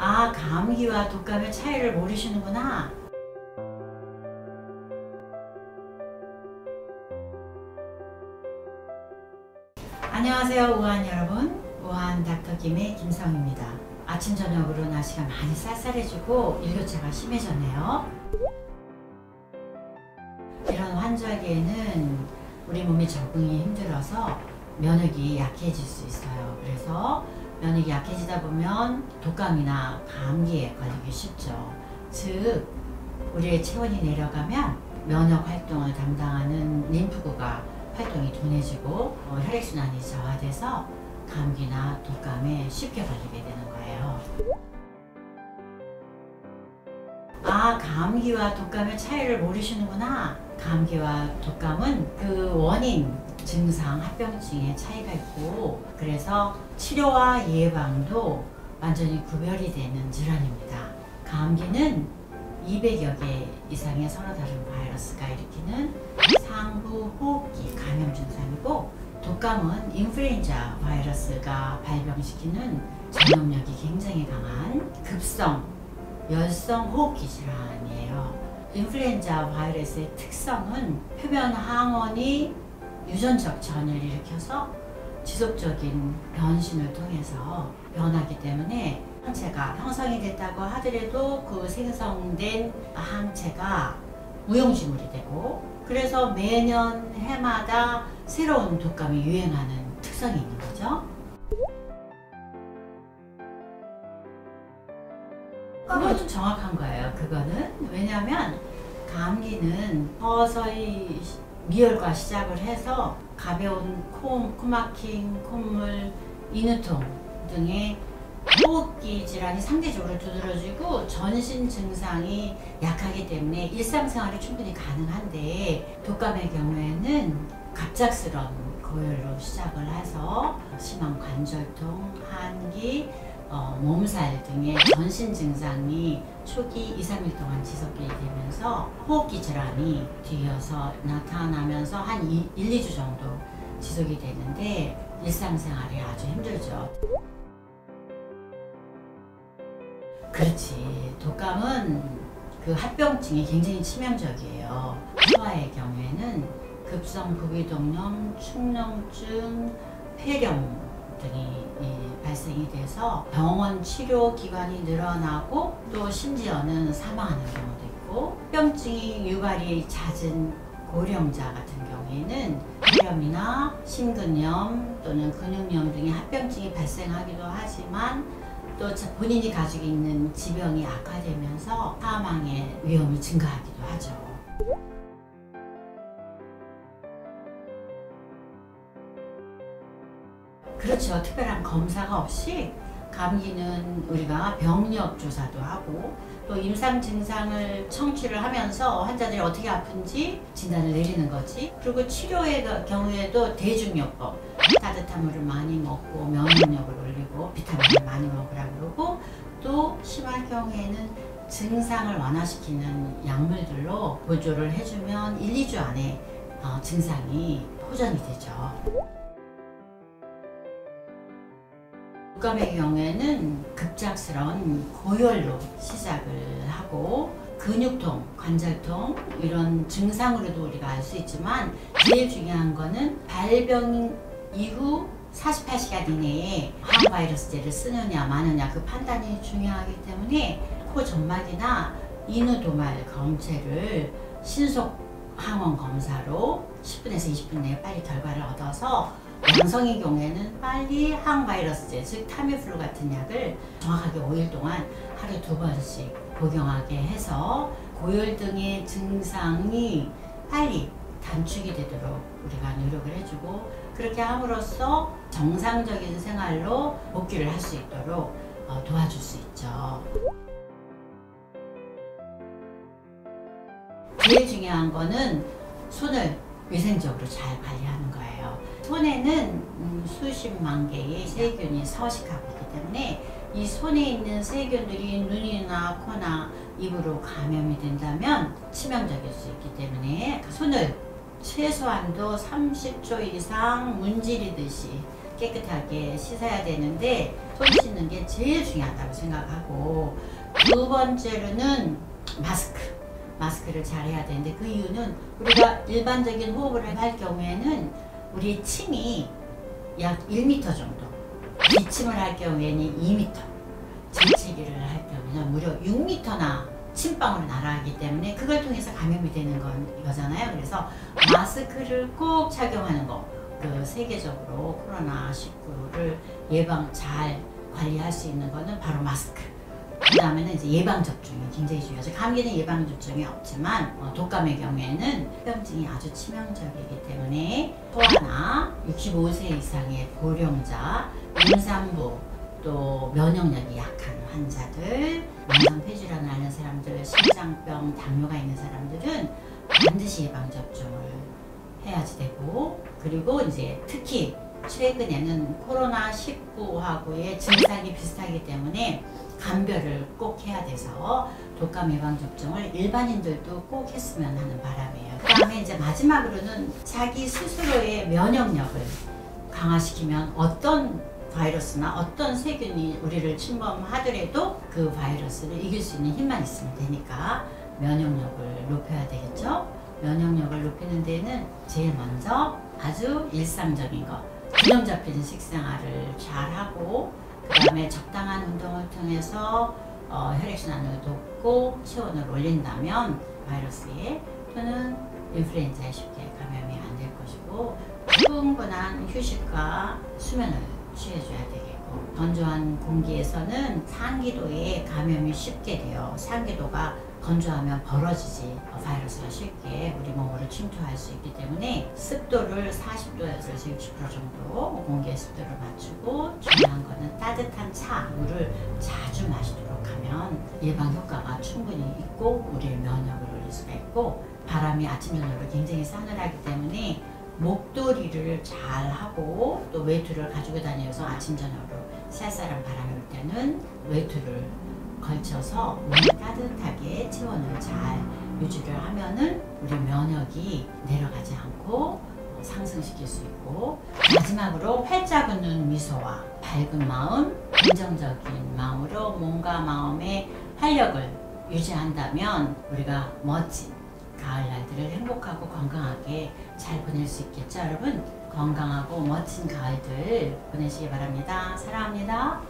아, 감기와 독감의 차이를 모르시는구나. 안녕하세요, 우한 여러분. 우한 닥터 김의 김성입니다. 아침 저녁으로 날씨가 많이 쌀쌀해지고 일교차가 심해졌네요. 이런 환절기에는 우리 몸이 적응이 힘들어서 면역이 약해질 수 있어요. 그래서 면역이 약해지다 보면 독감이나 감기에 걸리기 쉽죠. 즉, 우리의 체온이 내려가면 면역 활동을 담당하는 림프구가 활동이 둔해지고 혈액순환이 저하돼서 감기나 독감에 쉽게 걸리게 되는 거예요. 아, 감기와 독감의 차이를 모르시는구나. 감기와 독감은 그 원인, 증상, 합병증의 차이가 있고, 그래서 치료와 예방도 완전히 구별이 되는 질환입니다. 감기는 200여 개 이상의 서로 다른 바이러스가 일으키는 상부 호흡기 감염 증상이고, 독감은 인플루엔자 바이러스가 발병시키는 전염력이 굉장히 강한 급성 열성 호흡기 질환이에요. 인플루엔자 바이러스의 특성은 표면 항원이 유전적 전이를 일으켜서 지속적인 변신을 통해서 변하기 때문에 항체가 형성이 됐다고 하더라도 그 생성된 항체가 무용지물이 되고, 그래서 매년 해마다 새로운 독감이 유행하는 특성이 있는 거죠. 그것도 정확한 거예요. 그거는 왜냐하면 감기는 서서히 미열과 시작을 해서 가벼운 코막힘, 콧물, 인후통 등의 호흡기 질환이 상대적으로 두드러지고 전신 증상이 약하기 때문에 일상생활이 충분히 가능한데, 독감의 경우에는 갑작스러운 고열로 시작을 해서 심한 관절통, 한기, 몸살 등의 전신 증상이 초기 2, 3일 동안 지속이 되면서 호흡기 질환이 뒤이어서 나타나면서 한 1, 2주 정도 지속이 되는데 일상생활이 아주 힘들죠. 그렇지. 독감은 그 합병증이 굉장히 치명적이에요. 소아의 경우에는 급성 부비동염, 축농증, 폐렴 등이 발생이 돼서 병원 치료 기간이 늘어나고 또 심지어는 사망하는 경우도 있고, 합병증이 유발이 잦은 고령자 같은 경우에는 폐렴이나 심근염 또는 근육염 등의 합병증이 발생하기도 하지만 또 본인이 가지고 있는 지병이 악화되면서 사망의 위험이 증가하기도 하죠. 그렇죠. 특별한 검사가 없이 감기는 우리가 병력 조사도 하고 또 임상 증상을 청취를 하면서 환자들이 어떻게 아픈지 진단을 내리는 거지. 그리고 치료의 경우에도 대중요법, 따뜻한 물을 많이 먹고 면역력을 올리고 비타민을 많이 먹으라 그러고, 또 심할 경우에는 증상을 완화시키는 약물들로 보조를 해주면 1, 2주 안에 증상이 호전이 되죠. 독감의 경우에는 급작스러운 고열로 시작을 하고 근육통, 관절통 이런 증상으로도 우리가 알 수 있지만, 제일 중요한 거는 발병 이후 48시간 이내에 항바이러스제를 쓰느냐 마느냐 그 판단이 중요하기 때문에 코 점막이나 인후도말 검체를 신속 항원 검사로 10분에서 20분 내에 빨리 결과를 얻어서 양성인 경우에는 빨리 항바이러스제, 즉 타미플루 같은 약을 정확하게 5일 동안 하루에 2번씩 복용하게 해서 고열 등의 증상이 빨리 단축이 되도록 우리가 노력을 해주고, 그렇게 함으로써 정상적인 생활로 복귀를 할 수 있도록 도와줄 수 있죠. 제일 중요한 거는 손을 위생적으로 잘 관리하는 거예요. 손에는 수십만 개의 세균이 서식하고 있기 때문에 이 손에 있는 세균들이 눈이나 코나 입으로 감염이 된다면 치명적일 수 있기 때문에 손을 최소한도 30초 이상 문지르듯이 깨끗하게 씻어야 되는데 손 씻는 게 제일 중요하다고 생각하고, 두 번째로는 마스크를 잘 해야 되는데, 그 이유는 우리가 일반적인 호흡을 할 경우에는 우리 침이 약 1m 정도, 기침을 할 경우에는 2m, 질치기를 할 경우는 무려 6m나 침방울이 날아가기 때문에 그걸 통해서 감염이 되는 거잖아요. 그래서 마스크를 꼭 착용하는 거, 그 세계적으로 코로나19를 잘 관리할 수 있는 거는 바로 마스크. 그 다음에는 이제 예방접종이 굉장히 중요하죠. 감기는 예방접종이 없지만 독감의 경우에는 합병증이 아주 치명적이기 때문에 소아나 65세 이상의 고령자, 임산부, 또 면역력이 약한 환자들, 만성폐질환을 앓는 사람들, 심장병, 당뇨가 있는 사람들은 반드시 예방접종을 해야지 되고, 그리고 이제 특히 최근에는 코로나19하고의 증상이 비슷하기 때문에 감별을 꼭 해야 돼서 독감 예방접종을 일반인들도 꼭 했으면 하는 바람이에요. 그 다음에 이제 마지막으로는 자기 스스로의 면역력을 강화시키면 어떤 바이러스나 어떤 세균이 우리를 침범하더라도 그 바이러스를 이길 수 있는 힘만 있으면 되니까 면역력을 높여야 되겠죠. 면역력을 높이는 데는 제일 먼저 아주 일상적인 거, 균형 잡힌 식생활을 잘 하고, 그 다음에 적당한 운동을 통해서 혈액순환을 돕고 체온을 올린다면 바이러스에 또는 인플루엔자에 쉽게 감염이 안 될 것이고, 충분한 휴식과 수면을 취해줘야 되겠고, 건조한 공기에서는 상기도에 감염이 쉽게 돼요. 상기도가 건조하면 벌어지지 바이러스가 쉽게 우리 몸으로 침투할 수 있기 때문에 습도를 40도에서 60% 정도 공기의 습도를 맞추고, 중요한 거는 따뜻한 물을 자주 마시도록 하면 예방 효과가 충분히 있고 우리의 면역을 올릴 수가 있고, 바람이 아침 저녁으로 굉장히 싸늘하기 때문에 목도리를 잘 하고 또 외투를 가지고 다니면서 아침 저녁으로 쌀쌀한 바람이 올 때는 외투를 걸쳐서 몸이 따뜻하게 체온을 잘 유지를 하면은 우리 면역이 내려가지 않고 상승시킬 수 있고, 마지막으로 활짝 웃는 미소와 밝은 마음, 긍정적인 마음으로 몸과 마음의 활력을 유지한다면 우리가 멋진 가을날들을 행복하고 건강하게 잘 보낼 수 있겠죠. 여러분, 건강하고 멋진 가을들 보내시기 바랍니다. 사랑합니다.